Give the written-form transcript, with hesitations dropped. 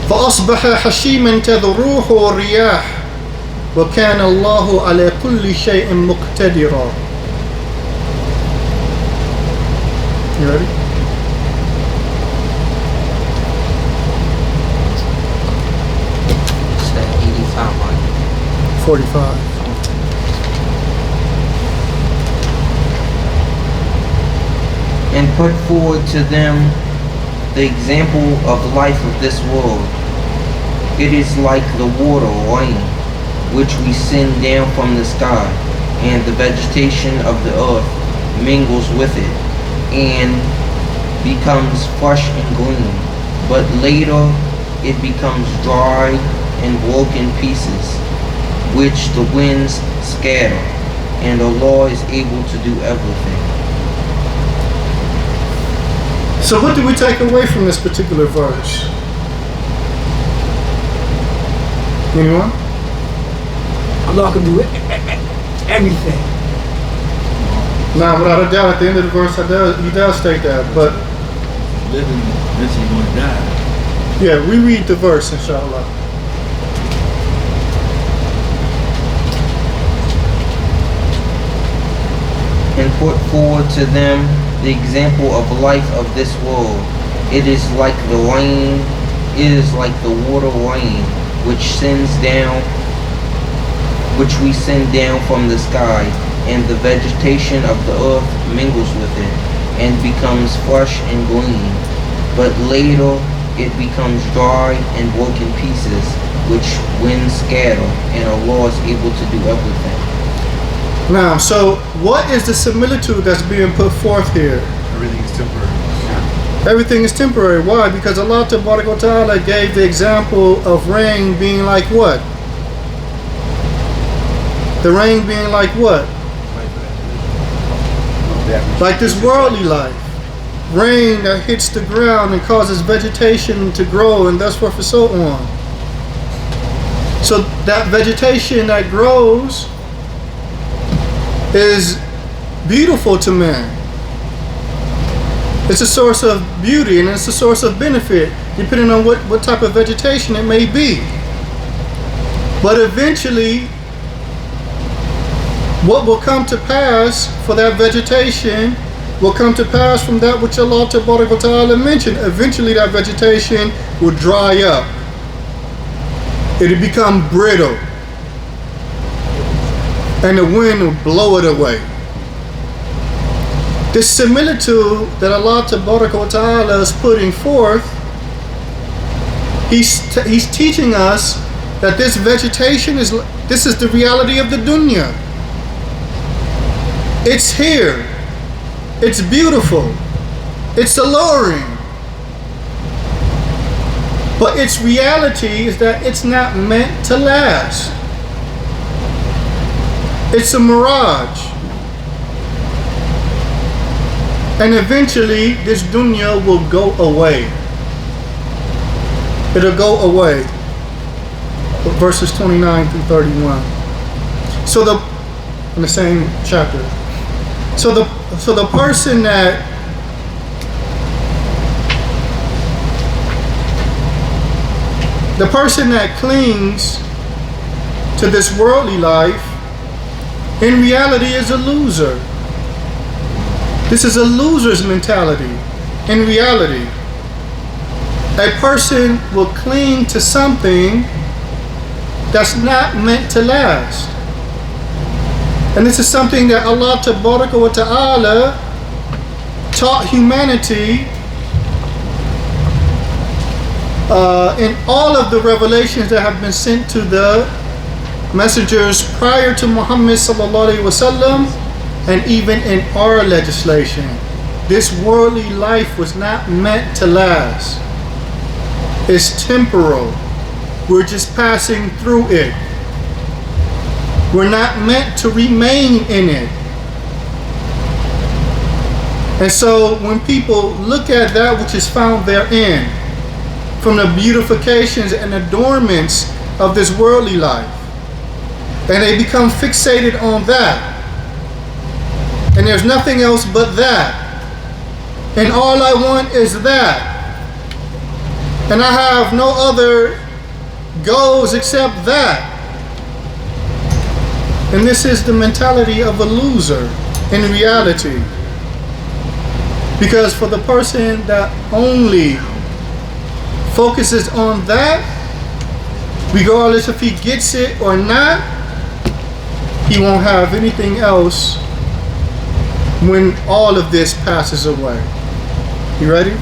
فأصبح حشيما تذروه الرياح وكان الله على كل شيء مقتدرا. You ready? It's 85, right? 45. And put forward to them the example of life of this world. It is like the water or rain, which we send down from the sky, and the vegetation of the earth mingles with it, and becomes fresh and green, but later it becomes dry and broken pieces, which the winds scatter, and Allah is able to do everything. So what do we take away from this particular verse? Anyone? Allah can do everything. Now, without a doubt, at the end of the verse, he does state that. But living, eventually going to die. yeah, we read the verse, inshallah. And put forward to them the example of life of this world. It is like the rain, it is like the water rain, which we send down from the sky, and the vegetation of the earth mingles with it, and becomes fresh and green, but later it becomes dry and broken pieces, which winds scatter, and Allah is able to do everything. Now, so what is the similitude that's being put forth here? Everything is temporary. Everything is temporary. Why? Because Allah Ta'ala gave the example of rain being like what? The rain being like what? Like this worldly life. Rain that hits the ground and causes vegetation to grow and thus forth and so on. So that vegetation that grows is beautiful to man. It's a source of beauty and it's a source of benefit depending on what type of vegetation it may be. But eventually, what will come to pass for that vegetation will come to pass from that which Allah Ta'ala mentioned. Eventually that vegetation will dry up. It'll become brittle. And the wind will blow it away. This similitude that Allah Ta'ala is putting forth, He's teaching us that this vegetation is the reality of the dunya. It's here. It's beautiful. It's alluring. But its reality is that it's not meant to last. It's a mirage. And eventually this dunya will go away. It'll go away. Verses 29 through 31. So in the same chapter. So the person that clings to this worldly life in reality is a loser. This is a loser's mentality. In reality, a person will cling to something that's not meant to last. And this is something that Allah Ta'ala taught humanity in all of the revelations that have been sent to the messengers prior to Muhammad sallallahu alaihi wasallam, and even in our legislation. This worldly life was not meant to last. It's temporal. We're just passing through it. We're not meant to remain in it. And so when people look at that which is found therein, from the beautifications and adornments of this worldly life, and they become fixated on that, and there's nothing else but that, and all I want is that, And I have no other goals except that. And this is the mentality of a loser in reality. Because for the person that only focuses on that, regardless if he gets it or not, he won't have anything else when all of this passes away. You ready?